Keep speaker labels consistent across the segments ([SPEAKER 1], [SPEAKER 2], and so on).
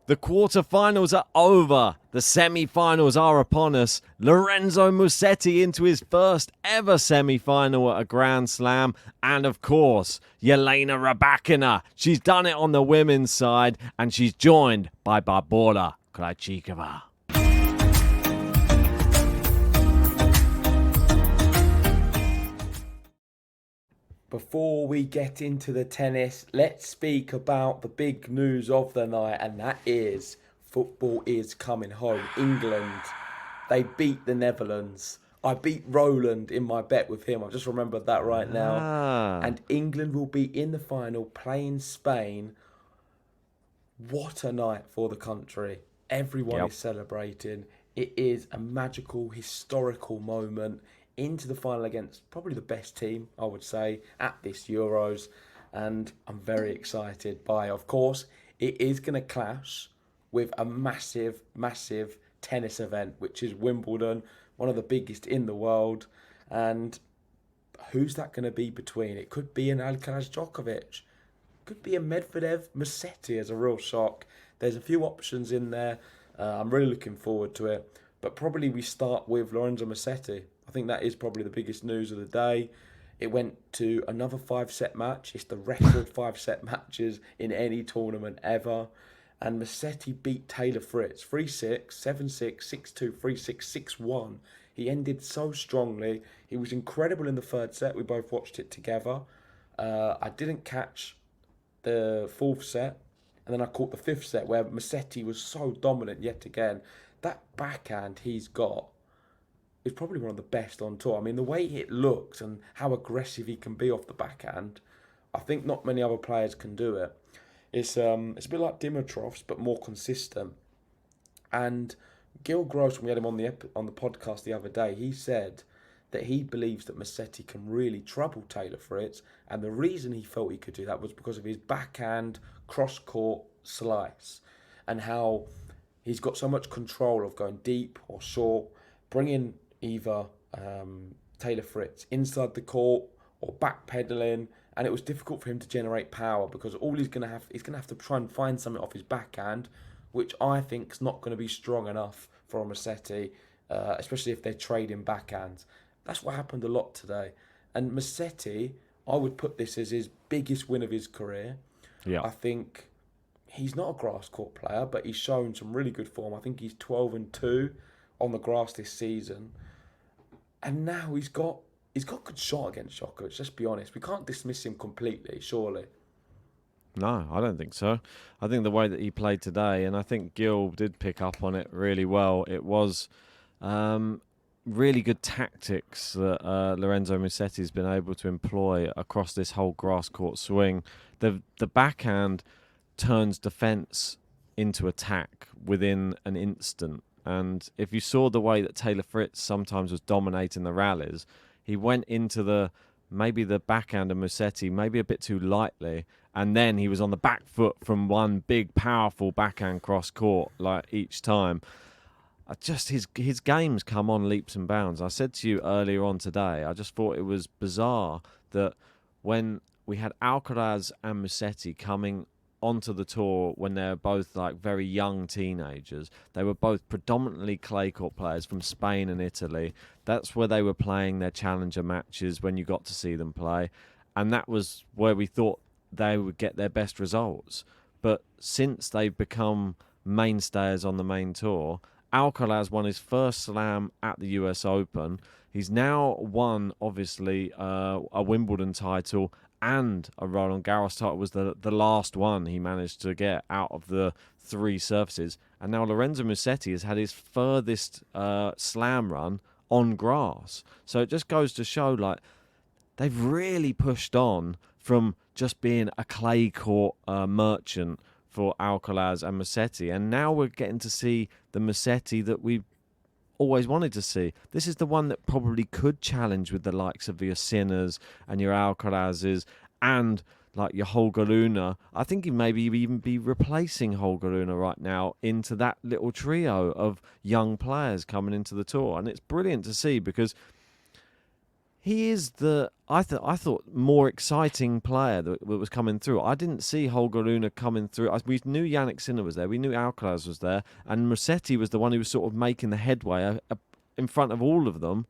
[SPEAKER 1] The quarterfinals are over. The semi-finals are upon us. Lorenzo Musetti into his first ever semi-final at a Grand Slam. And of course, Jelena Rybakina. She's done it on the women's side and she's joined by Barbora Krejcikova.
[SPEAKER 2] Before we get into the tennis, let's speak about the big news of the night, and that is football is coming home. England, they beat the Netherlands. I beat Roland in my bet with him. I've just remembered that right now. And England will be in the final playing Spain. What a night for the country. Everyone is celebrating. It is a magical, historical moment into the final against probably the best team, I would say, at this Euros. And I'm very excited by, of course, it is going to clash with a massive, massive tennis event, which is Wimbledon, one of the biggest in the world. And who's that going to be between? It could be an Alcaraz Djokovic. Could be a Medvedev Musetti as a real shock. There's a few options in there. I'm really looking forward to it. But probably we start with Lorenzo Musetti. I think that is probably the biggest news of the day. It went to another 5-set match. It's the record 5-set matches in any tournament ever. And Musetti beat Taylor Fritz 3-6, 7-6, 6-2, 3-6, 6-1. He ended so strongly. He was incredible in the third set. We both watched it together. I didn't catch the fourth set. And then I caught the fifth set where Musetti was so dominant yet again. That backhand he's got is probably one of the best on tour. I mean, the way it looks and how aggressive he can be off the backhand, I think not many other players can do it. It's a bit like Dimitrov's, but more consistent. And Gil Gross, when we had him on the podcast the other day, he said that he believes that Musetti can really trouble Taylor Fritz, and the reason he felt he could do that was because of his backhand cross-court slice and how he's got so much control of going deep or short, bringing either Taylor Fritz inside the court or backpedaling, and it was difficult for him to generate power because all he's going to have to try and find something off his backhand, which I think is not going to be strong enough for a Musetti, especially if they're trading backhands. That's what happened a lot today. And Musetti, I would put this as his biggest win of his career. Yeah. I think he's not a grass court player, but he's shown some really good form. I think he's 12-2 on the grass this season. And now he's got good shot against Djokovic, let's be honest. We can't dismiss him completely, surely.
[SPEAKER 1] No, I don't think so. I think the way that he played today, and I think Gil did pick up on it really well, it was really good tactics that Lorenzo Musetti's been able to employ across this whole grass court swing. The backhand turns defence into attack within an instant. And if you saw the way that Taylor Fritz sometimes was dominating the rallies, he went into maybe the backhand of Musetti maybe a bit too lightly, and then he was on the back foot from one big powerful backhand cross court like each time. Just his game's come on leaps and bounds. I said to you earlier on today, I just thought it was bizarre that when we had Alcaraz and Musetti coming onto the tour when they're both like very young teenagers, they were both predominantly clay court players from Spain and Italy. That's where they were playing their challenger matches when you got to see them play, and that was where we thought they would get their best results. But since they've become mainstays on the main tour, Alcaraz won his first slam at the US Open. He's now won, obviously, a Wimbledon title and a Roland Garros title. Was the last one he managed to get out of the three surfaces. And now Lorenzo Musetti has had his furthest slam run on grass. So it just goes to show, like, they've really pushed on from just being a clay court merchant for Alcaraz and Musetti. And now we're getting to see the Musetti that we've always wanted to see. This is the one that probably could challenge with the likes of your Sinners and your Alcarazes and like your Holger Rune. I think he maybe even be replacing Holger Rune right now into that little trio of young players coming into the tour. And it's brilliant to see because he is I thought more exciting player that was coming through. I didn't see Holger Rune coming through. We knew Yannick Sinner was there. We knew Alcaraz was there, and Musetti was the one who was sort of making the headway in front of all of them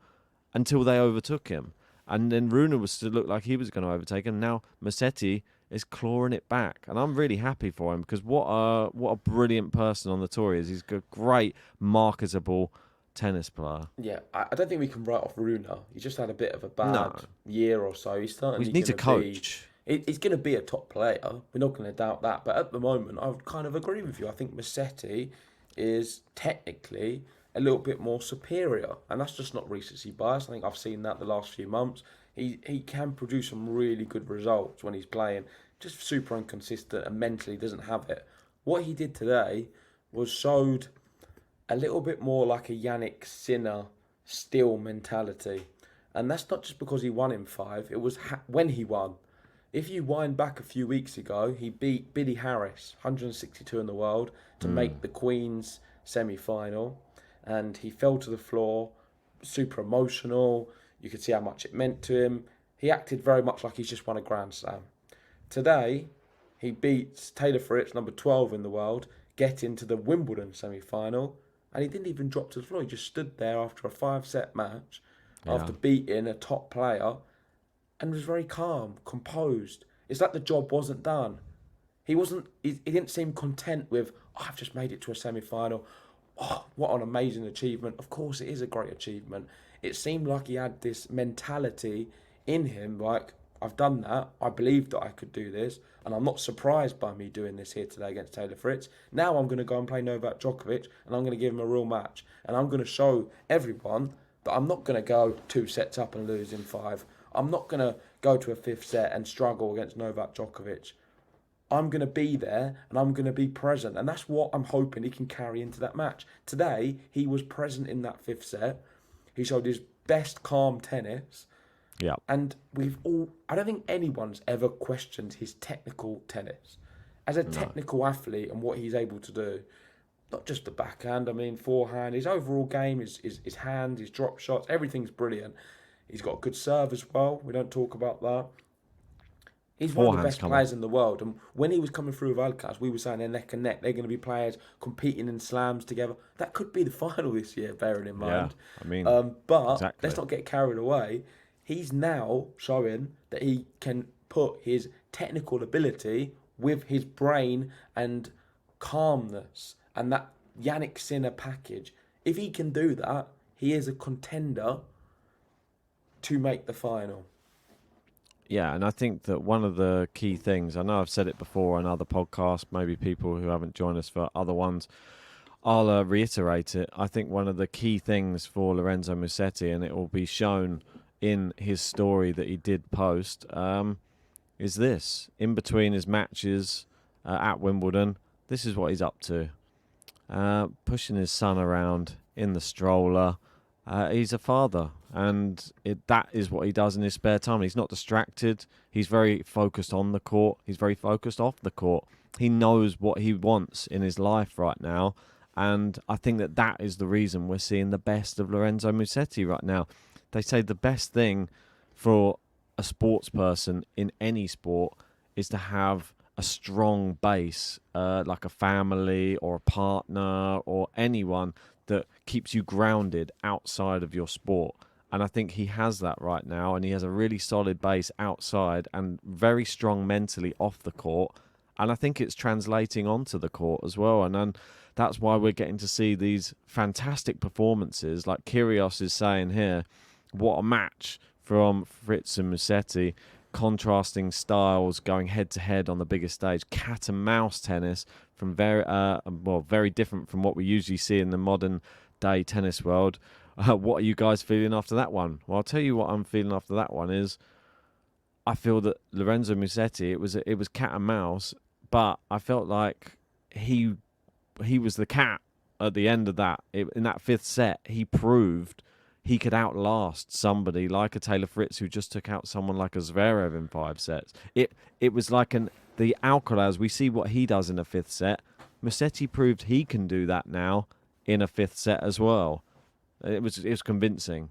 [SPEAKER 1] until they overtook him. And then Rune was to look like he was going to overtake him. Now Musetti is clawing it back, and I'm really happy for him because what a brilliant person on the tour he is. He's a great marketable tennis player.
[SPEAKER 2] Yeah, I don't think we can write off Rune. He just had a bit of a bad
[SPEAKER 1] No.
[SPEAKER 2] year or so. He's certainly
[SPEAKER 1] We need to coach.
[SPEAKER 2] He's going to be a top player. We're not going to doubt that. But at the moment, I would kind of agree with you. I think Musetti is technically a little bit more superior, and that's just not recency bias. I think I've seen that the last few months. He can produce some really good results when he's playing. Just super inconsistent and mentally doesn't have it. What he did today showed a little bit more like a Yannick Sinner still mentality. And that's not just because he won in 5. It was when he won. If you wind back a few weeks ago, he beat Billy Harris, 162 in the world, to make the Queen's semi-final. And he fell to the floor, super emotional. You could see how much it meant to him. He acted very much like he's just won a Grand Slam. Today, he beats Taylor Fritz, number 12 in the world, get into the Wimbledon semi-final. And he didn't even drop to the floor. He just stood there after a 5-set match, after beating a top player, and was very calm, composed. It's like the job wasn't done. He didn't seem content with, I've just made it to a semi-final. Oh, what an amazing achievement. Of course, it is a great achievement. It seemed like he had this mentality in him, like, I've done that. I believed that I could do this. And I'm not surprised by me doing this here today against Taylor Fritz. Now I'm going to go and play Novak Djokovic, and I'm going to give him a real match. And I'm going to show everyone that I'm not going to go 2 sets up and lose in 5. I'm not going to go to a 5th set and struggle against Novak Djokovic. I'm going to be there, and I'm going to be present. And that's what I'm hoping he can carry into that match. Today, he was present in that 5th set. He showed his best calm tennis.
[SPEAKER 1] Yeah.
[SPEAKER 2] And I don't think anyone's ever questioned his technical tennis. As a technical athlete and what he's able to do, not just the backhand, I mean, forehand, his overall game, his hand, his drop shots, everything's brilliant. He's got a good serve as well. We don't talk about that. He's one of the best players in the world. And when he was coming through with Alcaraz, we were saying they're neck and neck. They're going to be players competing in slams together. That could be the final this year, bearing in mind.
[SPEAKER 1] Yeah, I mean,
[SPEAKER 2] but
[SPEAKER 1] exactly.
[SPEAKER 2] Let's not get carried away. He's now showing that he can put his technical ability with his brain and calmness and that Yannick Sinner package. If he can do that, he is a contender to make the final.
[SPEAKER 1] Yeah, and I think that one of the key things, I know I've said it before on other podcasts, maybe people who haven't joined us for other ones, I'll reiterate it. I think one of the key things for Lorenzo Musetti, and it will be shown in his story that he did post, is this. In between his matches at Wimbledon, this is what he's up to. Pushing his son around in the stroller. He's a father, and that is what he does in his spare time. He's not distracted. He's very focused on the court. He's very focused off the court. He knows what he wants in his life right now, and I think that is the reason we're seeing the best of Lorenzo Musetti right now. They say the best thing for a sports person in any sport is to have a strong base, like a family or a partner or anyone that keeps you grounded outside of your sport. And I think he has that right now, and he has a really solid base outside and very strong mentally off the court. And I think it's translating onto the court as well. And then that's why we're getting to see these fantastic performances. Like Kyrgios is saying here, what a match from Fritz and Musetti. Contrasting styles, going head-to-head on the biggest stage. Cat and mouse tennis from very different from what we usually see in the modern-day tennis world. What are you guys feeling after that one? Well, I'll tell you what I'm feeling after that one is I feel that Lorenzo Musetti, it was cat and mouse, but I felt like he was the cat at the end of that. In that 5th set, he proved he could outlast somebody like a Taylor Fritz who just took out someone like a Zverev in 5 sets. It was like the Alcaraz, we see what he does in a 5th set. Musetti proved he can do that now in a 5th set as well. It was convincing.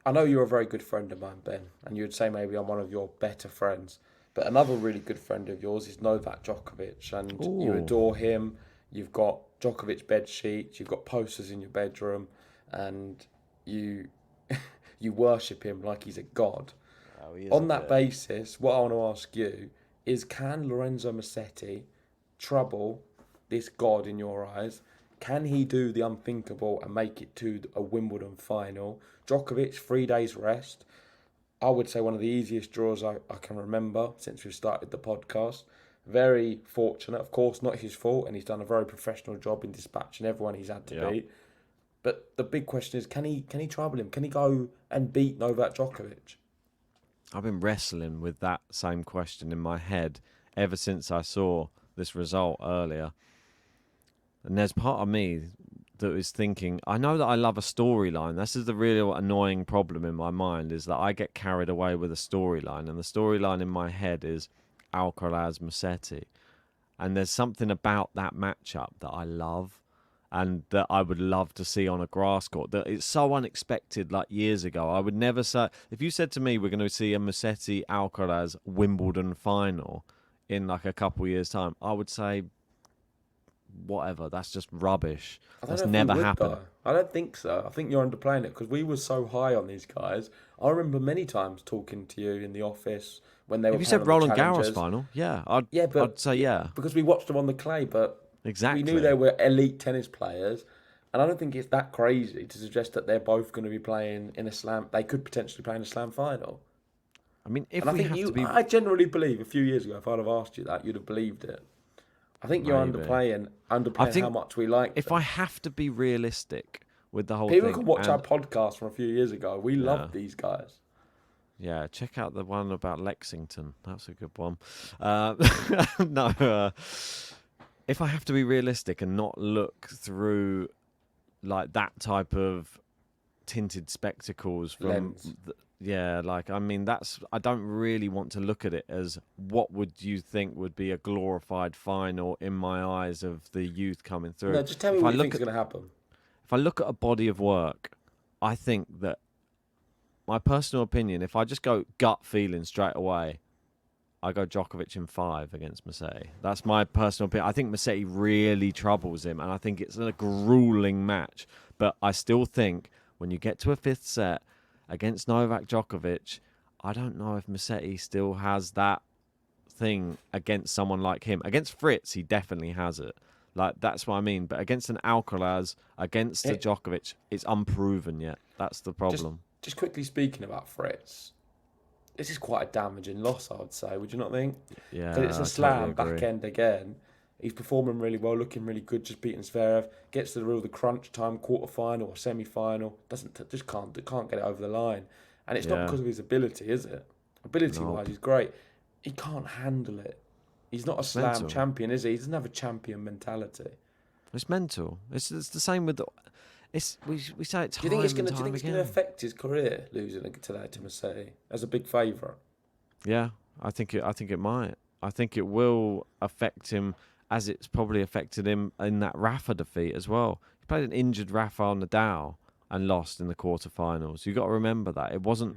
[SPEAKER 2] I know you're a very good friend of mine, Ben, and you would say maybe I'm one of your better friends. But another really good friend of yours is Novak Djokovic, and you
[SPEAKER 1] Ooh.
[SPEAKER 2] adore him. You've got Djokovic bed sheets, you've got posters in your bedroom, and you you worship him like he's a god.
[SPEAKER 1] Oh, he is a
[SPEAKER 2] On that
[SPEAKER 1] bit.
[SPEAKER 2] basis, what I want to ask you is, can Lorenzo Musetti trouble this god in your eyes? Can he do the unthinkable and make it to a Wimbledon final? Djokovic, 3 days rest. I would say one of the easiest draws I can remember since we've started the podcast. Very fortunate, of course, not his fault, and he's done a very professional job in dispatching everyone he's had to beat. But the big question is, can he trouble him? Can he go and beat Novak Djokovic?
[SPEAKER 1] I've been wrestling with that same question in my head ever since I saw this result earlier. And there's part of me that is thinking, I know that I love a storyline. This is the real annoying problem in my mind, is that I get carried away with a storyline. And the storyline in my head is Alcaraz Musetti. And there's something about that matchup that I love and that I would love to see on a grass court. That it's so unexpected, like years ago. I would never say, if you said to me we're going to see a Musetti Alcaraz Wimbledon final in like a couple years' time, I would say, whatever, that's just rubbish. That's never happened.
[SPEAKER 2] Though. I don't think so. I think you're underplaying it because we were so high on these guys. I remember many times talking to you in the office when they were.
[SPEAKER 1] If you said Roland Garros final, I'd say yeah,
[SPEAKER 2] because we watched them on the clay, but
[SPEAKER 1] exactly.
[SPEAKER 2] We knew they were elite tennis players, and I don't think it's that crazy to suggest that they're both going to be playing in a slam. They could potentially play in a slam final.
[SPEAKER 1] I mean,
[SPEAKER 2] I generally believe a few years ago, if I'd have asked you that, you'd have believed it. I think you're underplaying how much we like them.
[SPEAKER 1] If I have to be realistic with the whole
[SPEAKER 2] People
[SPEAKER 1] thing...
[SPEAKER 2] can watch our podcast from a few years ago. We love these guys.
[SPEAKER 1] Yeah, check out the one about Lexington. That's a good one. If I have to be realistic and not look through like that type of tinted spectacles from... I don't really want to look at it as what would you think would be a glorified final in my eyes of the youth coming through.
[SPEAKER 2] No, just tell me what you think is going to happen.
[SPEAKER 1] If I look at a body of work, I think that my personal opinion, if I just go gut feeling straight away, I go Djokovic in 5 against Musetti. That's my personal opinion. I think Musetti really troubles him, and I think it's a grueling match. But I still think when you get to a 5th set against Novak Djokovic, I don't know if Musetti still has that thing against someone like him. Against Fritz, he definitely has it. Like, that's what I mean. But against an Alcaraz, against a Djokovic, it's unproven yet. That's the problem.
[SPEAKER 2] Just quickly speaking about Fritz, this is quite a damaging loss, I would say. Would you not think?
[SPEAKER 1] Yeah,
[SPEAKER 2] because it's a slam back end again. He's performing really well, looking really good, just beating Zverev. Gets to the crunch time, quarter-final or semi-final. Can't get it over the line. And it's not because of his ability, is it? Ability-wise, he's great. He can't handle it. He's not a slam champion, is he? He doesn't have a champion mentality.
[SPEAKER 1] It's mental. It's the same with the... we say it time. Do you think it's going to
[SPEAKER 2] affect his career losing today to Musetti as a big favourite?
[SPEAKER 1] Yeah, I think it might. I think it will affect him as it's probably affected him in that Rafa defeat as well. He played an injured Rafael Nadal and lost in the quarterfinals. You got to remember that it wasn't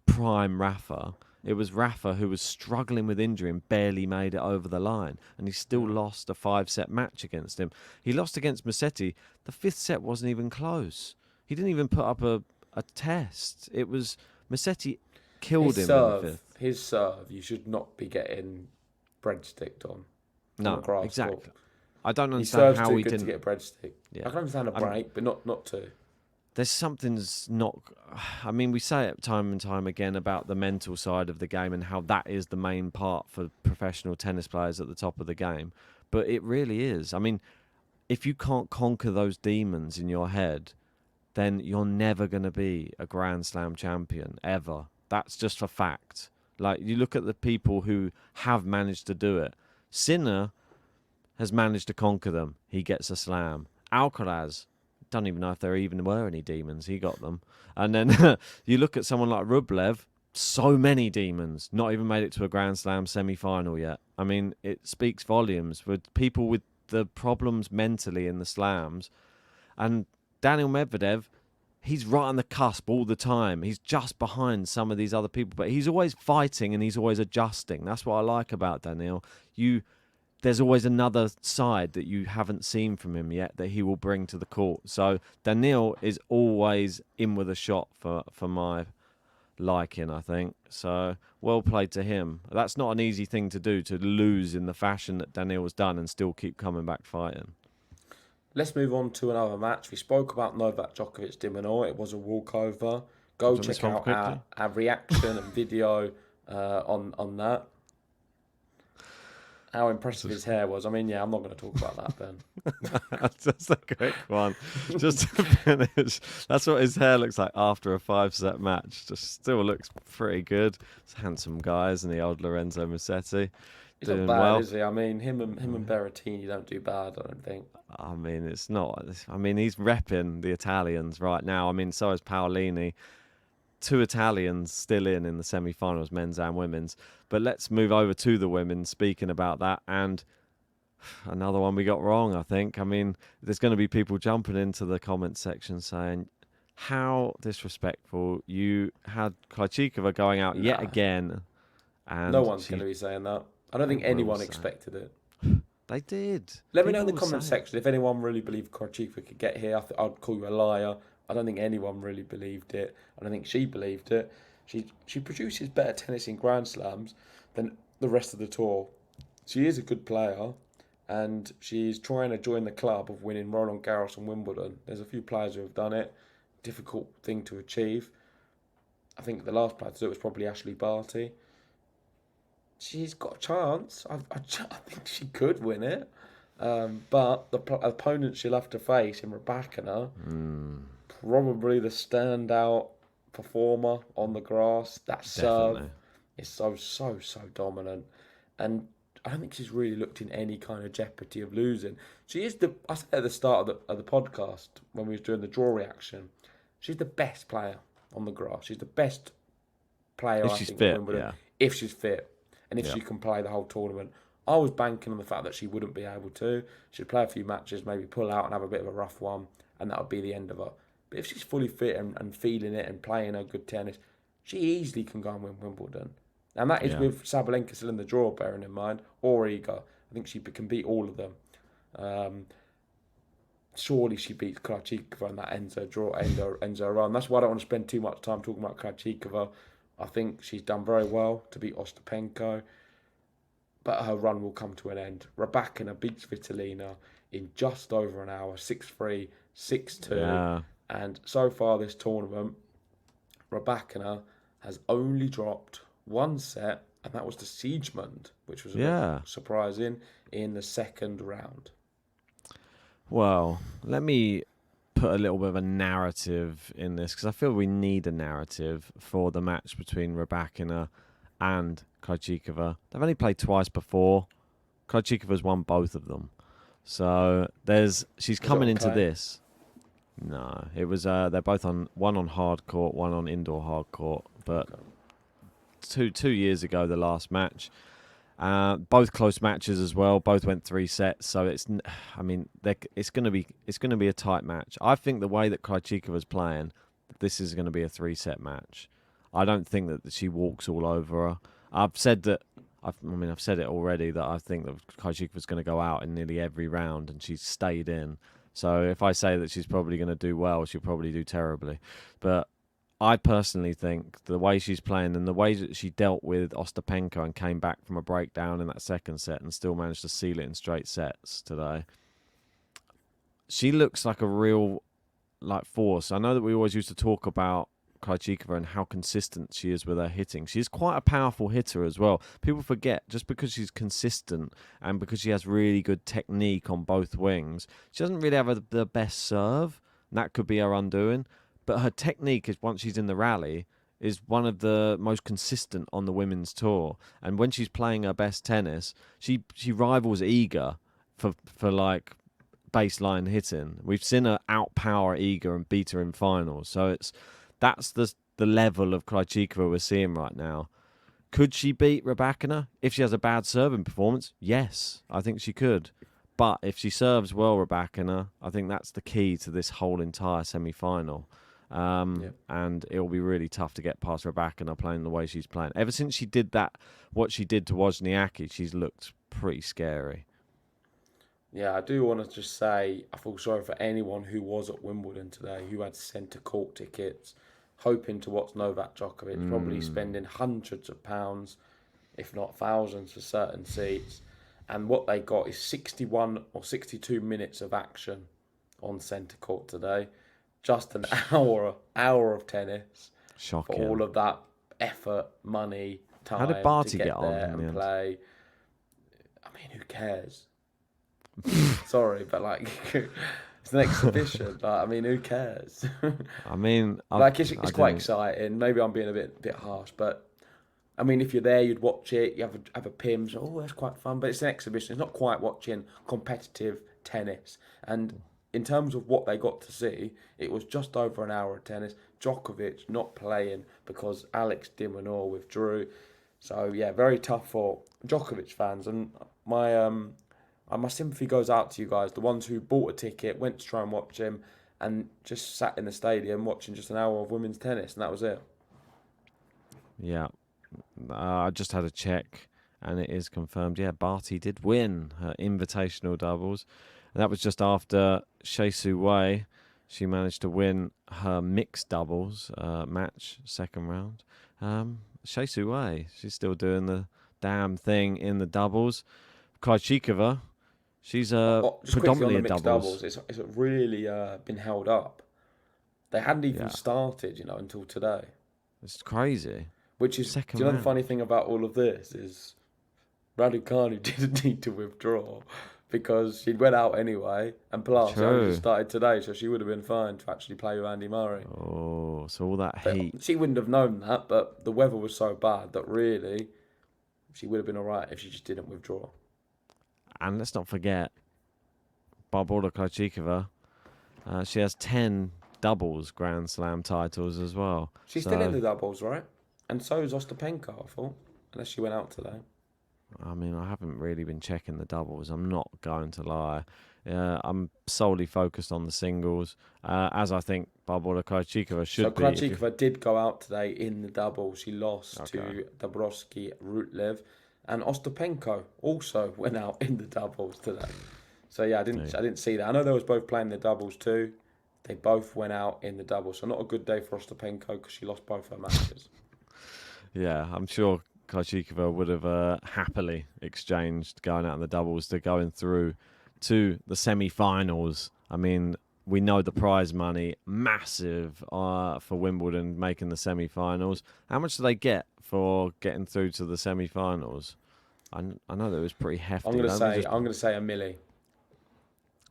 [SPEAKER 1] prime Rafa. It was Rafa who was struggling with injury and barely made it over the line. And he still lost a 5-set match against him. He lost against Musetti. The 5th set wasn't even close. He didn't even put up a test. It was Musetti killed him in the 5th.
[SPEAKER 2] His serve, you should not be getting breadsticked on.
[SPEAKER 1] No, exactly.
[SPEAKER 2] Court.
[SPEAKER 1] I don't understand how he
[SPEAKER 2] didn't get a breadstick. Yeah. I can understand a break, but not two.
[SPEAKER 1] There's something's not... I mean, we say it time and time again about the mental side of the game and how that is the main part for professional tennis players at the top of the game. But it really is. I mean, if you can't conquer those demons in your head, then you're never going to be a Grand Slam champion, ever. That's just a fact. Like, you look at the people who have managed to do it. Sinner has managed to conquer them. He gets a slam. Alcaraz... don't even know if there even were any demons. He got them. And then you look at someone like Rublev, so many demons, not even made it to a Grand Slam semi-final yet. I mean, it speaks volumes with people with the problems mentally in the slams. And Daniel Medvedev, he's right on the cusp all the time. He's just behind some of these other people, but he's always fighting and he's always adjusting. That's what I like about Daniil. There's always another side that you haven't seen from him yet that he will bring to the court. So Daniil is always in with a shot for my liking, I think. So well played to him. That's not an easy thing to do, to lose in the fashion that Daniil has done and still keep coming back fighting.
[SPEAKER 2] Let's move on to another match. We spoke about Novak Djokovic Dimino. It was a walkover. Go check out our reaction and video on that. How impressive his hair was. I mean, yeah, I'm not going to talk about that, Ben.
[SPEAKER 1] Just a quick one. Just to finish. That's what his hair looks like after a 5-set match. Just still looks pretty good. He's a handsome guy, isn't he, old Lorenzo Musetti?
[SPEAKER 2] He's not bad, is he? I mean, him and Berrettini don't do bad, I don't think.
[SPEAKER 1] I mean, it's not. I mean, he's repping the Italians right now. I mean, so is Paolini. 2 Italians still in the semi-finals, men's and women's. But let's move over to the women, speaking about that. And another one we got wrong, I think. I mean, there's going to be people jumping into the comment section saying, how disrespectful. You had Krejcikova going out yet again. And
[SPEAKER 2] no one's going to be saying that. I don't think anyone expected it.
[SPEAKER 1] They did.
[SPEAKER 2] Let me know in the comment section if anyone really believed Krejcikova could get here. I'd call you a liar. I don't think anyone really believed it. I don't think she believed it. She produces better tennis in Grand Slams than the rest of the tour. She is a good player, and she's trying to join the club of winning Roland Garros and Wimbledon. There's a few players who have done it. Difficult thing to achieve. I think the last player to do it was probably Ashley Barty. She's got a chance. I think she could win it. But the opponent she'll have to face in Rybakina, probably the standout performer on the grass. That serve is so dominant. And I don't think she's really looked in any kind of jeopardy of losing. She is I said at the start of the podcast, when we was doing the draw reaction, she's the best player on the grass. She's the best player,
[SPEAKER 1] if she's fit,
[SPEAKER 2] if she's fit. And if she can play the whole tournament. I was banking on the fact that she wouldn't be able to. She'd play a few matches, maybe pull out and have a bit of a rough one, and that would be the end of her. But if she's fully fit and feeling it and playing her good tennis, she easily can go and win Wimbledon. And that is with Sabalenka still in the draw, bearing in mind, or Iga. I think she can beat all of them. Surely she beats Krejcikova and that ends her run. That's why I don't want to spend too much time talking about Krejcikova. I think she's done very well to beat Ostapenko, but her run will come to an end. Rybakina beats Svitolina in just over an hour, 6-3, 6-2. And so far this tournament, Rybakina has only dropped 1 set, and that was to Siegmund, which was surprising, in the second round.
[SPEAKER 1] Well, let me put a little bit of a narrative in this, because I feel we need a narrative for the match between Rybakina and Krejcikova. They've only played twice before. Krejcikova's won both of them. So she's coming into this. No, it was they're both on one on hard court, one on indoor hard court. But 2 years ago, the last match, both close matches as well. Both went 3 sets. So it's going to be a tight match. I think the way that Krejcikova's playing, this is going to be a 3-set match. I don't think that she walks all over her. I've said it already that I think that Krejcikova's going to go out in nearly every round, and she's stayed in. So if I say that she's probably going to do well, she'll probably do terribly. But I personally think the way she's playing and the way that she dealt with Ostapenko and came back from a breakdown in that second set and still managed to seal it in straight sets today, she looks like a real force. I know that we always used to talk about Krejcikova and how consistent she is with her hitting. She's quite a powerful hitter as well. People forget, just because she's consistent and because she has really good technique on both wings, she doesn't really have the best serve. And that could be her undoing. But her technique, is once she's in the rally, is one of the most consistent on the women's tour. And when she's playing her best tennis, she rivals Iga for baseline hitting. We've seen her outpower Iga and beat her in finals. So that's the level of Krejcikova we're seeing right now. Could she beat Rybakina if she has a bad serving performance? Yes, I think she could. But if she serves well, Rybakina, I think that's the key to this whole entire semi-final. and it will be really tough to get past Rybakina playing the way she's playing. Ever since she did that, what she did to Wozniacki, she's looked pretty scary.
[SPEAKER 2] Yeah, I do want to just say I feel sorry for anyone who was at Wimbledon today, who had centre court tickets, hoping to watch Novak Djokovic, probably spending hundreds of pounds, if not thousands, for certain seats. And what they got is 61 or 62 minutes of action on centre court today. Just an hour of tennis.
[SPEAKER 1] Shocking.
[SPEAKER 2] For all of that effort, money, time
[SPEAKER 1] How did Barty
[SPEAKER 2] to get
[SPEAKER 1] get on
[SPEAKER 2] there
[SPEAKER 1] in the
[SPEAKER 2] and
[SPEAKER 1] end?
[SPEAKER 2] play. I mean, who cares? Sorry, but like it's an exhibition. Like, I mean, who cares?
[SPEAKER 1] I mean,
[SPEAKER 2] Like it's quite exciting. Maybe I'm being a bit harsh, but I mean, if you're there, you'd watch it. You have a Pims. Oh, that's quite fun. But it's an exhibition. It's not quite watching competitive tennis. And in terms of what they got to see, it was just over an hour of tennis. Djokovic not playing because Alex de Minaur withdrew. So yeah, very tough for Djokovic fans. And my sympathy goes out to you guys, the ones who bought a ticket, went to try and watch him, and just sat in the stadium watching just an hour of women's tennis, and that was it.
[SPEAKER 1] Yeah. I just had a check, and it is confirmed. Yeah, Barty did win her invitational doubles. And that was just after Shea Su Wei. She managed to win her mixed doubles match, second round. Shea Su Wei, she's still doing the damn thing in the doubles. Krejcikova, she's
[SPEAKER 2] Just quickly on
[SPEAKER 1] predominantly
[SPEAKER 2] the
[SPEAKER 1] a
[SPEAKER 2] mixed
[SPEAKER 1] doubles.
[SPEAKER 2] it's really been held up. They hadn't even started, until today.
[SPEAKER 1] It's crazy.
[SPEAKER 2] Which is,
[SPEAKER 1] Second
[SPEAKER 2] do you know
[SPEAKER 1] round.
[SPEAKER 2] the funny thing about all of this is Raducanu didn't need to withdraw because she went out anyway, and plus she only just started today, so she would have been fine to actually play with Andy Murray.
[SPEAKER 1] Oh, so all that
[SPEAKER 2] But
[SPEAKER 1] heat.
[SPEAKER 2] she wouldn't have known that, but the weather was so bad that really she would have been all right if she just didn't withdraw.
[SPEAKER 1] And let's not forget, Barbora Krejcikova, she has 10 doubles Grand Slam titles as well.
[SPEAKER 2] She's still in the doubles, right? And so is Ostapenko, I thought, unless she went out today.
[SPEAKER 1] I mean, I haven't really been checking the doubles. I'm not going to lie. I'm solely focused on the singles, as I think Barbora Krejcikova should be.
[SPEAKER 2] So Krejcikova did go out today in the doubles. She lost to Dabrowski Rublev, and Ostapenko also went out in the doubles today. So yeah, I didn't see that. I know they was both playing the doubles too. They both went out in the doubles. So not a good day for Ostapenko because she lost both her matches.
[SPEAKER 1] Yeah, I'm sure Krejcikova would have happily exchanged going out in the doubles to going through to the semi-finals. I mean, we know the prize money, massive for Wimbledon making the semi-finals. How much do they get for getting through to the semi-finals? I know that it was pretty hefty.
[SPEAKER 2] I'm gonna say a milli.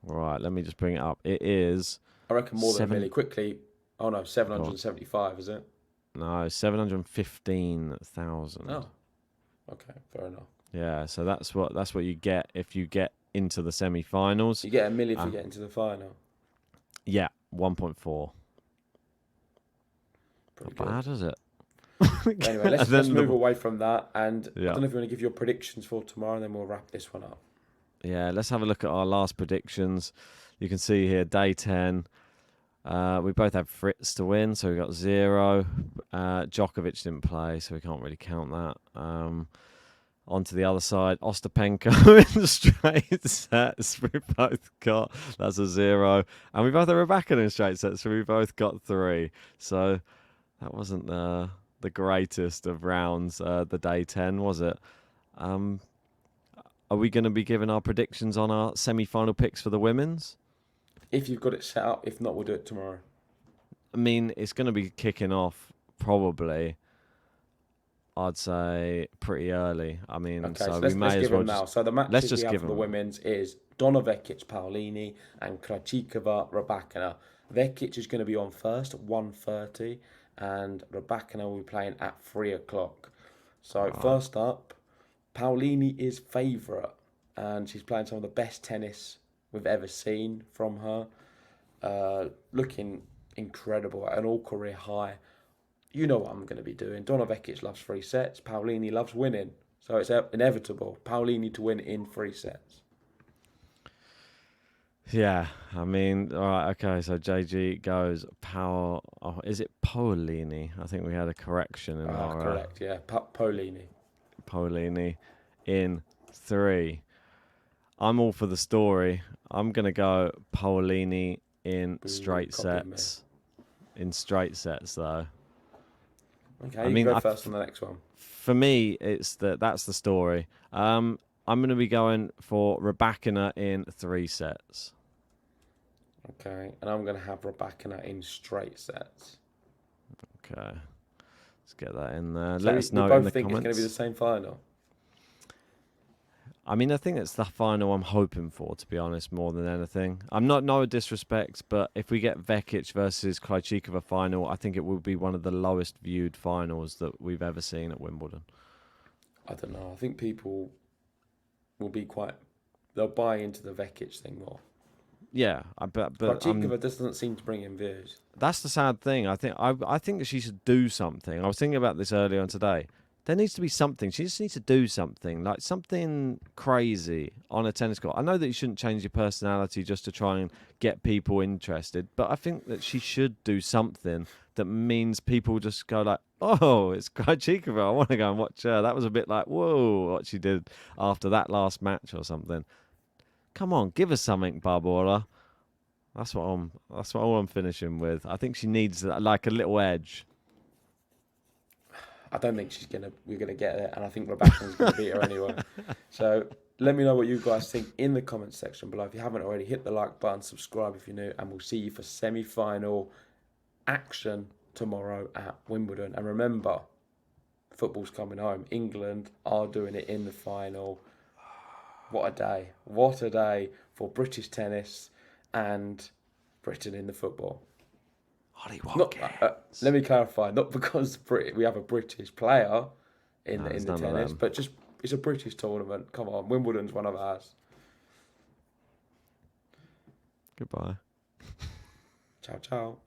[SPEAKER 1] All right, let me just bring it up. It is.
[SPEAKER 2] I reckon more than a milli. Quickly. Oh no, 775, is it?
[SPEAKER 1] No, 715,000.
[SPEAKER 2] Oh, okay, fair enough.
[SPEAKER 1] Yeah, so that's what you get if you get into the semi-finals.
[SPEAKER 2] You get a milli if you get into the final.
[SPEAKER 1] Yeah, 1.4.
[SPEAKER 2] Pretty
[SPEAKER 1] Not bad, is it?
[SPEAKER 2] Anyway, let's move away from that. And I don't know if you want to give your predictions for tomorrow, and then we'll wrap this one up.
[SPEAKER 1] Yeah, let's have a look at our last predictions. You can see here, day 10. We both had Fritz to win, so we got 0. Djokovic didn't play, so we can't really count that. On to the other side, Ostapenko in the straight sets. We both got, that's a 0. And we both had Rybakina in straight sets, so we both got 3. So that wasn't the greatest of rounds, the day 10, was it? Are we going to be giving our predictions on our semi-final picks for the women's?
[SPEAKER 2] If you've got it set up, if not, we'll do it tomorrow.
[SPEAKER 1] I mean, it's going to be kicking off probably, I'd say, pretty early. I mean,
[SPEAKER 2] okay,
[SPEAKER 1] so
[SPEAKER 2] let's
[SPEAKER 1] we may
[SPEAKER 2] give
[SPEAKER 1] as well
[SPEAKER 2] them now. So the matches we have for the
[SPEAKER 1] them.
[SPEAKER 2] women's is Donna Vekic, Paolini, and Krejcikova, Rybakina. Vekic is going to be on first at 1:30, and Rybakina will be playing at 3 o'clock. So first up, Paolini is favourite, and she's playing some of the best tennis we've ever seen from her. Looking incredible at an all-career high. You know what I'm going to be doing. Donna Vekic loves 3 sets. Paolini loves winning. So it's inevitable. Paolini to win in 3 sets.
[SPEAKER 1] Yeah, I mean, all right, okay. So JG goes power. Oh, is it Paolini? I think we had a correction in our
[SPEAKER 2] Correct, yeah. Polini.
[SPEAKER 1] Paolini in 3. I'm all for the story. I'm gonna go Paolini in
[SPEAKER 2] Boo,
[SPEAKER 1] straight
[SPEAKER 2] copying me.
[SPEAKER 1] sets. In straight sets, though.
[SPEAKER 2] Okay,
[SPEAKER 1] I
[SPEAKER 2] you
[SPEAKER 1] mean,
[SPEAKER 2] can go first on the next one.
[SPEAKER 1] for me, that's the story. I'm gonna be going for Rybakina in 3 sets.
[SPEAKER 2] Okay, and I'm going to have Rybakina in straight sets.
[SPEAKER 1] Okay, let's get that in there.
[SPEAKER 2] So
[SPEAKER 1] Let
[SPEAKER 2] we
[SPEAKER 1] us know in
[SPEAKER 2] both
[SPEAKER 1] the
[SPEAKER 2] think
[SPEAKER 1] comments.
[SPEAKER 2] it's going to be the same final.
[SPEAKER 1] I mean, I think it's the final I'm hoping for, to be honest, more than anything. I'm not no disrespect, but if we get Vekic versus Krejcikova final, I think it will be one of the lowest viewed finals that we've ever seen at Wimbledon.
[SPEAKER 2] I don't know. I think people will be they'll buy into the Vekic thing more.
[SPEAKER 1] Yeah, but
[SPEAKER 2] Krejcikova doesn't seem to bring in views.
[SPEAKER 1] that's the sad thing. I think that she should do something. I was thinking about this earlier on today. There needs to be something. She just needs to do something, like something crazy on a tennis court. I know that you shouldn't change your personality just to try and get people interested, but I think that she should do something that means people just go like, "Oh, it's Krejcikova. I want to go and watch her." That was a bit like, "Whoa," what she did after that last match or something. Come on, give us something, Barbora. That's all I'm finishing with. I think she needs like a little edge.
[SPEAKER 2] I don't think we're gonna get it, and I think Rybakina's gonna beat her anyway. So let me know what you guys think in the comments section below. If you haven't already, hit the like button, subscribe if you're new, and we'll see you for semi-final action tomorrow at Wimbledon. And remember, football's coming home. England are doing it in the final. What a day! What a day for British tennis and Britain in the football. Let me clarify. Not because we have a British player in the tennis, but just it's a British tournament. Come on, Wimbledon's one of ours.
[SPEAKER 1] Goodbye.
[SPEAKER 2] Ciao, ciao.